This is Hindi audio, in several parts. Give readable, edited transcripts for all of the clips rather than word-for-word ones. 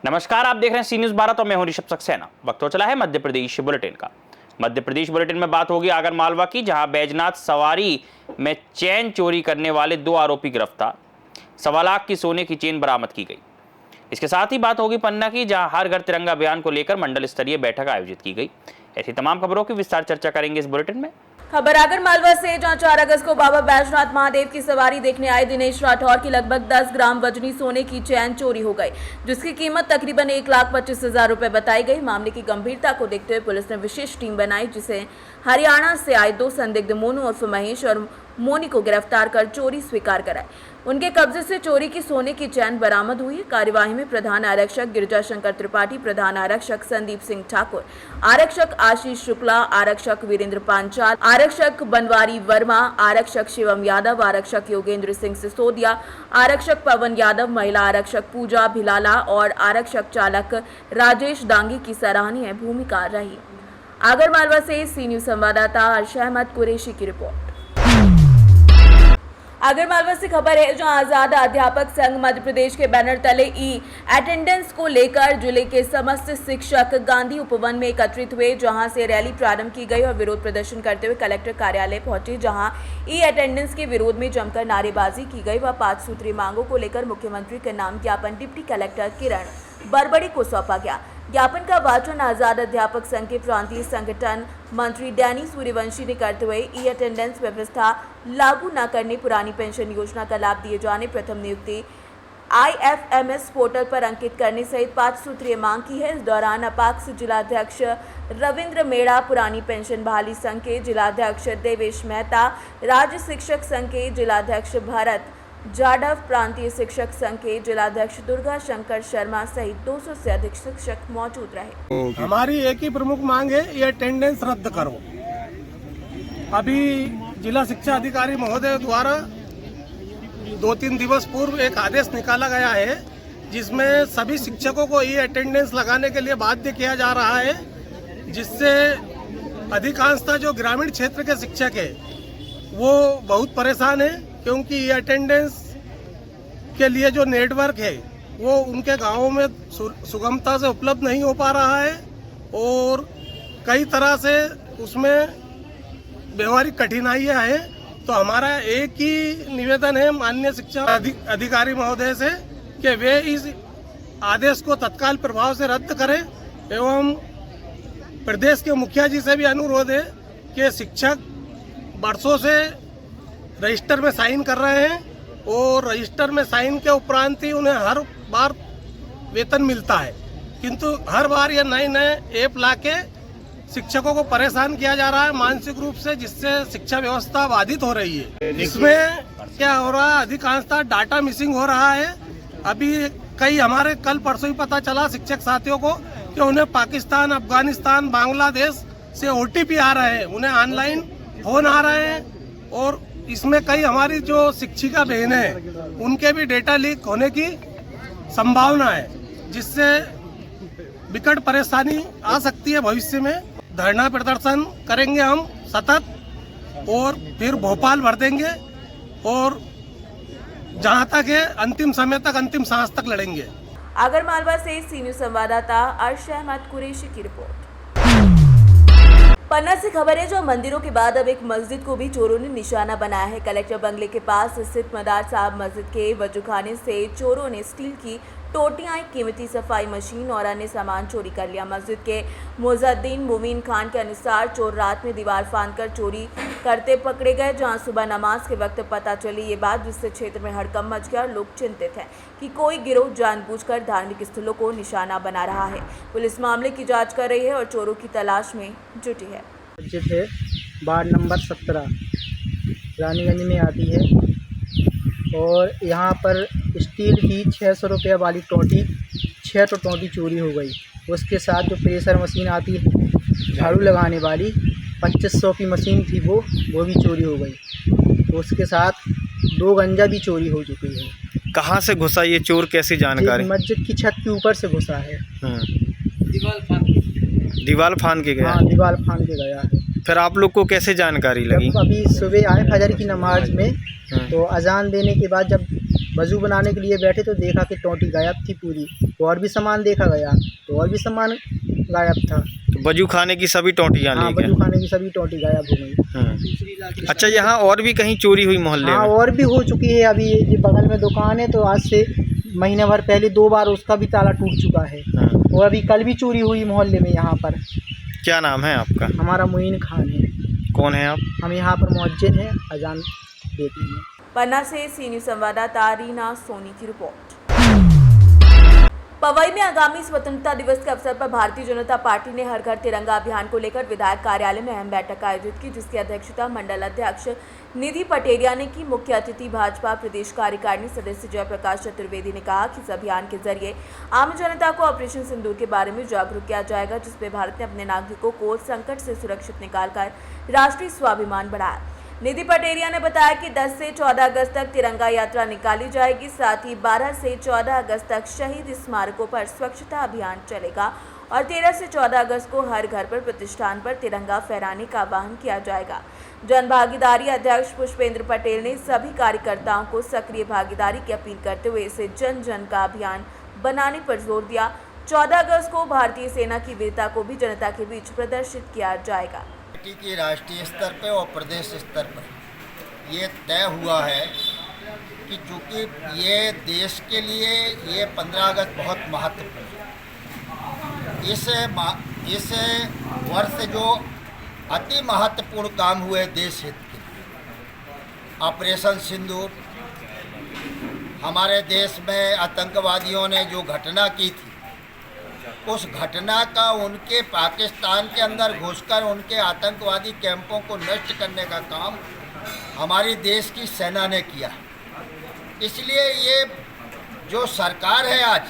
नमस्कार, आप देख रहे हैं सी न्यूज़ भारत और मैं हूं ऋषभ सक्सेना। वक्त हो चला है मध्य प्रदेश बुलेटिन का। मध्य प्रदेश बुलेटिन में बात होगी आगर मालवा की, जहां बैजनाथ सवारी में चेन चोरी करने वाले 2 आरोपी गिरफ्तार। 1.25 लाख की सोने की चेन बरामद की गई। इसके साथ ही बात होगी पन्ना की, जहां हर घर तिरंगा अभियान को लेकर मंडल स्तरीय बैठक आयोजित की गई। ऐसी तमाम खबरों की विस्तार चर्चा करेंगे इस बुलेटिन में। खबर आगर मालवा से, जहां 4 अगस्त को बाबा बैजनाथ महादेव की सवारी देखने आए दिनेश राठौर की लगभग 10 ग्राम वजनी सोने की चैन चोरी हो गई, जिसकी कीमत तकरीबन 1,25,000 रुपए बताई गई। मामले की गंभीरता को देखते हुए पुलिस ने विशेष टीम बनाई, जिसे हरियाणा से आए 2 संदिग्ध मोनू उर्फ महेश और मोनी को गिरफ्तार कर चोरी स्वीकार कराई। उनके कब्जे से चोरी की सोने की चैन बरामद हुई। कार्यवाही में प्रधान आरक्षक गिरिजाशंकर त्रिपाठी, प्रधान आरक्षक संदीप सिंह ठाकुर, आरक्षक आशीष शुक्ला, आरक्षक वीरेंद्र पांचाल, आरक्षक बनवारी वर्मा, आरक्षक शिवम यादव, आरक्षक योगेंद्र सिंह सिसोदिया, आरक्षक पवन यादव, महिला आरक्षक पूजा भिलाला और आरक्षक चालक राजेश दांगी की सराहनीय भूमिका रही। आगर मालवा से सी न्यूज़ संवाददाता अर्शा अहमद कुरैशी की रिपोर्ट। आगर मालवा से खबर है, जहां आजाद अध्यापक संघ मध्य प्रदेश के बैनर तले ई अटेंडेंस को लेकर जिले के समस्त शिक्षक गांधी उपवन में एकत्रित हुए, जहां से रैली प्रारंभ की गई और विरोध प्रदर्शन करते हुए कलेक्टर कार्यालय पहुंचे, जहां ई अटेंडेंस के विरोध में जमकर नारेबाजी की गई व 5 सूत्रीय मांगों को लेकर मुख्यमंत्री के नाम ज्ञापन डिप्टी कलेक्टर किरण बरबड़ी को सौंपा गया। ज्ञापन का वाचन आजाद अध्यापक संघ के प्रांतीय संगठन मंत्री डैनी सूर्यवंशी ने करते हुए ई अटेंडेंस व्यवस्था लागू न करने, पुरानी पेंशन योजना का लाभ दिए जाने, प्रथम नियुक्ति IFMS पोर्टल पर अंकित करने सहित 5 सूत्रीय मांग की है। इस दौरान अपाक्स जिलाध्यक्ष रविंद्र मेड़ा, पुरानी पेंशन बहाली संघ के जिलाध्यक्ष देवेश मेहता, राज्य शिक्षक संघ के जिलाध्यक्ष भरत जाडव, प्रांतीय शिक्षक संघ के जिलाध्यक्ष दुर्गा शंकर शर्मा सहित 200 से अधिक शिक्षक मौजूद रहे। हमारी एक ही प्रमुख मांग है, ये अटेंडेंस रद्द करो। अभी जिला शिक्षा अधिकारी महोदय द्वारा 2-3 दिवस पूर्व एक आदेश निकाला गया है, जिसमें सभी शिक्षकों को ये अटेंडेंस लगाने के लिए बाध्य किया जा रहा है, जिससे अधिकांशतः जो ग्रामीण क्षेत्र के शिक्षक है वो बहुत परेशान है, क्योंकि ये अटेंडेंस के लिए जो नेटवर्क है वो उनके गांवों में सुगमता से उपलब्ध नहीं हो पा रहा है और कई तरह से उसमें व्यवहारिक कठिनाइयां हैं। तो हमारा एक ही निवेदन है माननीय शिक्षा अधिकारी महोदय से कि वे इस आदेश को तत्काल प्रभाव से रद्द करें एवं प्रदेश के मुखिया जी से भी अनुरोध है कि शिक्षक वर्षों से रजिस्टर में साइन कर रहे हैं और रजिस्टर में साइन के उपरांत ही उन्हें हर बार वेतन मिलता है, किंतु हर बार ये नए ऐप लाके शिक्षकों को परेशान किया जा रहा है मानसिक रूप से, जिससे शिक्षा व्यवस्था बाधित हो रही है। इसमें क्या हो रहा है, अधिकांशतः डाटा मिसिंग हो रहा है। अभी कई हमारे कल परसों ही पता चला शिक्षक साथियों को कि उन्हें पाकिस्तान, अफगानिस्तान, बांग्लादेश से OTP आ रहे हैं, उन्हें ऑनलाइन फोन आ रहे हैं और इसमें कई हमारी जो शिक्षिका बहनें हैं उनके भी डेटा लीक होने की संभावना है, जिससे विकट परेशानी आ सकती है भविष्य में। धरना प्रदर्शन करेंगे हम सतत और फिर भोपाल भर देंगे और जहां तक है अंतिम समय तक, अंतिम सांस तक लड़ेंगे। आगर मालवा से सी न्यूज़ संवाददाता अर्शा अहमद कुरैशी की रिपोर्ट। पन्ना से खबर है, जो मंदिरों के बाद अब एक मस्जिद को भी चोरों ने निशाना बनाया है। कलेक्टर बंगले के पास स्थित मदार साहब मस्जिद के वजूखाने से चोरों ने स्टील की टोटियां, एक कीमती सफाई मशीन और अन्य सामान चोरी कर लिया। मस्जिद के मुज़द्दीन मुबीन खान के अनुसार चोर रात में दीवार फांदकर चोरी करते पकड़े गए, जहां सुबह नमाज के वक्त पता चली ये बात, जिससे क्षेत्र में हड़कंप मच गया। लोग चिंतित हैं कि कोई गिरोह जानबूझकर धार्मिक स्थलों को निशाना बना रहा है। पुलिस मामले की जांच कर रही है और चोरों की तलाश में जुटी है। मस्जिद है, वार्ड नंबर 17 रानीगंज में आती है और यहाँ पर स्टील की 600 रुपये वाली टोटी 6 टोटी चोरी हो गई। उसके साथ जो प्रेशर मशीन आती है झाड़ू लगाने वाली 2500 की मशीन थी, वो भी चोरी हो गई। तो उसके साथ 2 गंजा भी चोरी हो चुकी है। कहाँ से घुसा ये चोर, कैसी जानकारी? मस्जिद की छत के ऊपर से घुसा है। दीवार फान के गया। हाँ, दीवार फान के गया है। फिर आप लोग को कैसे जानकारी लगी? जब अभी सुबह आए फजर की नमाज में, तो अजान देने के बाद जब वज़ू बनाने के लिए बैठे तो देखा कि टोंटी गायब थी पूरी। तो और भी सामान देखा गया तो और भी सामान गायब था। तो वजू खाने की सभी टोंटियाँ हाँ, ले गए। वज़ू खाने की सभी टोंटी गायब हो गई। अच्छा, यहाँ और भी कहीं चोरी हुई मोहल्ले हाँ, में? और भी हो चुकी है। अभी ये बगल में दुकान है तो आज से महीने भर पहले 2 बार उसका भी ताला टूट चुका है। हाँ। और अभी कल भी चोरी हुई मोहल्ले में यहाँ पर। क्या नाम है आपका? हमारा मोइन खान है। कौन है आप? हम यहाँ पर मुअज्जिन हैं, अजान देते हैं। पन्ना से सी न्यूज़ संवाददाता रीना सोनी की रिपोर्ट। पवई में आगामी स्वतंत्रता दिवस के अवसर पर भारतीय जनता पार्टी ने हर घर तिरंगा अभियान को लेकर विधायक कार्यालय में अहम बैठक आयोजित की, जिसकी अध्यक्षता मंडल अध्यक्ष निधि पटेरिया ने की। मुख्य अतिथि भाजपा प्रदेश कार्यकारिणी सदस्य जयप्रकाश चतुर्वेदी ने कहा कि इस अभियान के जरिए आम जनता को ऑपरेशन सिंदूर के बारे में जागरूक किया जाएगा, जिसमें भारत ने अपने नागरिकों को संकट से सुरक्षित निकालकर राष्ट्रीय स्वाभिमान बढ़ाया। निधि पटेरिया ने बताया कि 10 से 14 अगस्त तक तिरंगा यात्रा निकाली जाएगी। साथ ही 12 से 14 अगस्त तक शहीद स्मारकों पर स्वच्छता अभियान चलेगा और 13 से 14 अगस्त को हर घर पर प्रतिष्ठान पर तिरंगा फहराने का आह्वान किया जाएगा। जन भागीदारी अध्यक्ष पुष्पेंद्र पटेल ने सभी कार्यकर्ताओं को सक्रिय भागीदारी की अपील करते हुए इसे जन जन का अभियान बनाने पर जोर दिया। 14 अगस्त को भारतीय सेना की वीरता को भी जनता के बीच प्रदर्शित किया जाएगा। पार्टी की राष्ट्रीय स्तर पर और प्रदेश स्तर पर ये तय हुआ है कि चूँकि ये देश के लिए ये 15 अगस्त बहुत महत्वपूर्ण है। इस वर्ष जो अति महत्वपूर्ण काम हुए देश हित के लिए, ऑपरेशन सिंदूर, हमारे देश में आतंकवादियों ने जो घटना की थी, उस घटना का उनके पाकिस्तान के अंदर घुसकर उनके आतंकवादी कैंपों को नष्ट करने का काम हमारी देश की सेना ने किया। इसलिए ये जो सरकार है आज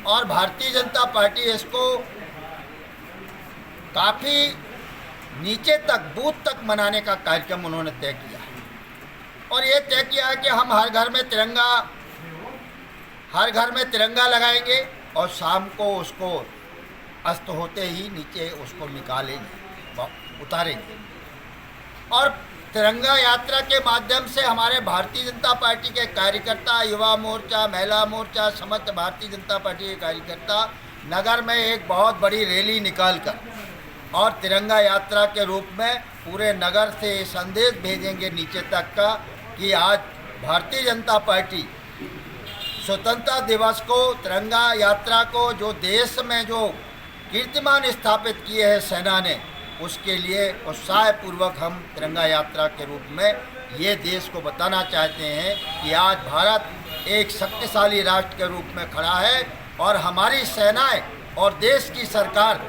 और भारतीय जनता पार्टी इसको काफ़ी नीचे तक, बूथ तक मनाने का कार्यक्रम उन्होंने तय किया है। और ये तय किया है कि हम हर घर में तिरंगा लगाएंगे और शाम को उसको अस्त होते ही नीचे उसको निकालेंगे, उतारेंगे। और तिरंगा यात्रा के माध्यम से हमारे भारतीय जनता पार्टी के कार्यकर्ता, युवा मोर्चा, महिला मोर्चा, समस्त भारतीय जनता पार्टी के कार्यकर्ता नगर में एक बहुत बड़ी रैली निकालकर और तिरंगा यात्रा के रूप में पूरे नगर से संदेश भेजेंगे नीचे तक का कि आज भारतीय जनता पार्टी स्वतंत्रता दिवस को, तिरंगा यात्रा को, जो देश में जो कीर्तिमान स्थापित किए हैं सेना ने, उसके लिए उत्साहपूर्वक हम तिरंगा यात्रा के रूप में ये देश को बताना चाहते हैं कि आज भारत एक शक्तिशाली राष्ट्र के रूप में खड़ा है और हमारी सेनाएं और देश की सरकार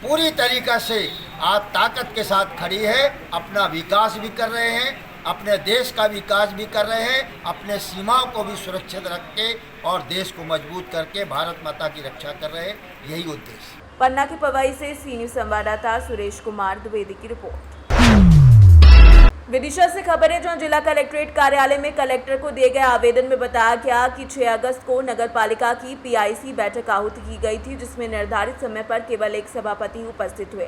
पूरी तरीक़े से आज ताकत के साथ खड़ी है। अपना विकास भी कर रहे हैं, अपने देश का विकास भी कर रहे हैं, अपने सीमाओं को भी सुरक्षित रख के और देश को मजबूत करके भारत माता की रक्षा कर रहे हैं। यही उद्देश्य। पन्ना की पवई से सी न्यूज़ संवाददाता सुरेश कुमार द्विवेदी की रिपोर्ट। विदिशा से खबर है, जहां जिला कलेक्ट्रेट कार्यालय में कलेक्टर को दिए गए आवेदन में बताया गया कि 6 अगस्त को नगर पालिका की PIC बैठक आहूत की गई थी, जिसमें निर्धारित समय पर केवल एक सभापति उपस्थित हुए।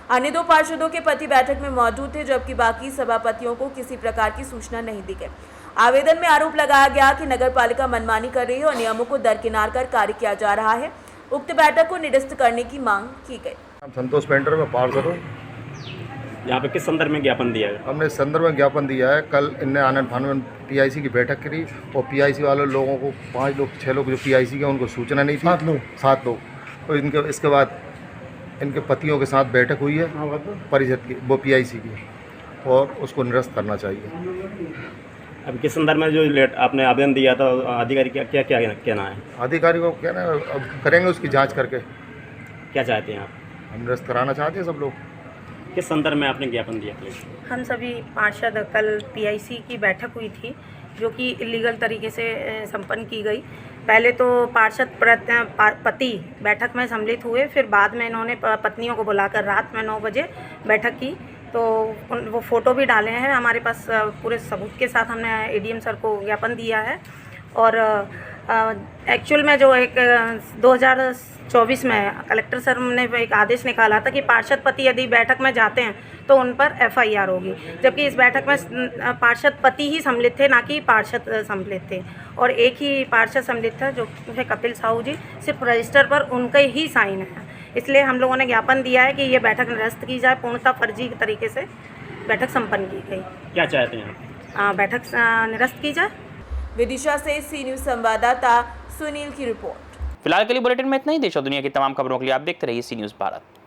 अन्य 2 पार्षदों के पति बैठक में मौजूद थे, जबकि बाकी सभापतियों को किसी प्रकार की सूचना नहीं दी गई। आवेदन में आरोप लगाया गया कि नगर पालिका मनमानी कर रही है और नियमों को दरकिनार कर कार्य किया जा रहा है। उक्त बैठक को निरस्त करने की मांग की गई। संतोष पेंटर में पार्षद हूँ। यहाँ पे किस संदर्भ में ज्ञापन दिया है? हमने इस संदर्भ में ज्ञापन दिया है। कल इनने आनंद फानन में PIC की बैठक करी और PIC वाले लोगों को 5 लोग 6 लोग जो PIC के उनको सूचना नहीं थी। 7 लोग और इनके इसके बाद इनके पतियों के साथ बैठक हुई है परिषद की, वो PIC की, और उसको निरस्त करना चाहिए। अब किस संदर्भ में जो आपने आवेदन दिया था, अधिकारी क्या कहना है? अधिकारी को कहना है अब करेंगे उसकी जांच करके। क्या चाहते हैं आप? हम निरस्त कराना चाहते हैं सब लोग। किस संदर्भ में आपने ज्ञापन दिया था? हम सभी पार्षद कल PIC की बैठक हुई थी, जो कि इलीगल तरीके से संपन्न की गई। पहले तो पार्षद पति बैठक में सम्मिलित हुए, फिर बाद में इन्होंने पत्नियों को बुलाकर रात में 9 बजे बैठक की। तो वो फ़ोटो भी डाले हैं हमारे पास, पूरे सबूत के साथ हमने ADM सर को ज्ञापन दिया है। और एक्चुअल में जो एक 2024 में कलेक्टर सर ने एक आदेश निकाला था कि पार्षद पति यदि बैठक में जाते हैं तो उन पर FIR होगी, जबकि इस बैठक में पार्षद पति ही सम्मिलित थे, ना कि पार्षद सम्मिलित थे। और एक ही पार्षद सम्मिलित था जो है कपिल साहू जी, सिर्फ रजिस्टर पर उनके ही साइन है। इसलिए हम लोगों ने ज्ञापन दिया है कि ये बैठक निरस्त की जाए, पूर्णतः फर्जी तरीके से बैठक संपन्न की गई। क्या चाहते हैं आप? बैठक निरस्त की जाए। विदिशा से सी न्यूज़ संवाददाता सुनील की रिपोर्ट। फिलहाल के लिए बुलेटिन में इतना ही। देश और दुनिया की तमाम खबरों के लिए आप देखते रहिए सी न्यूज़ भारत।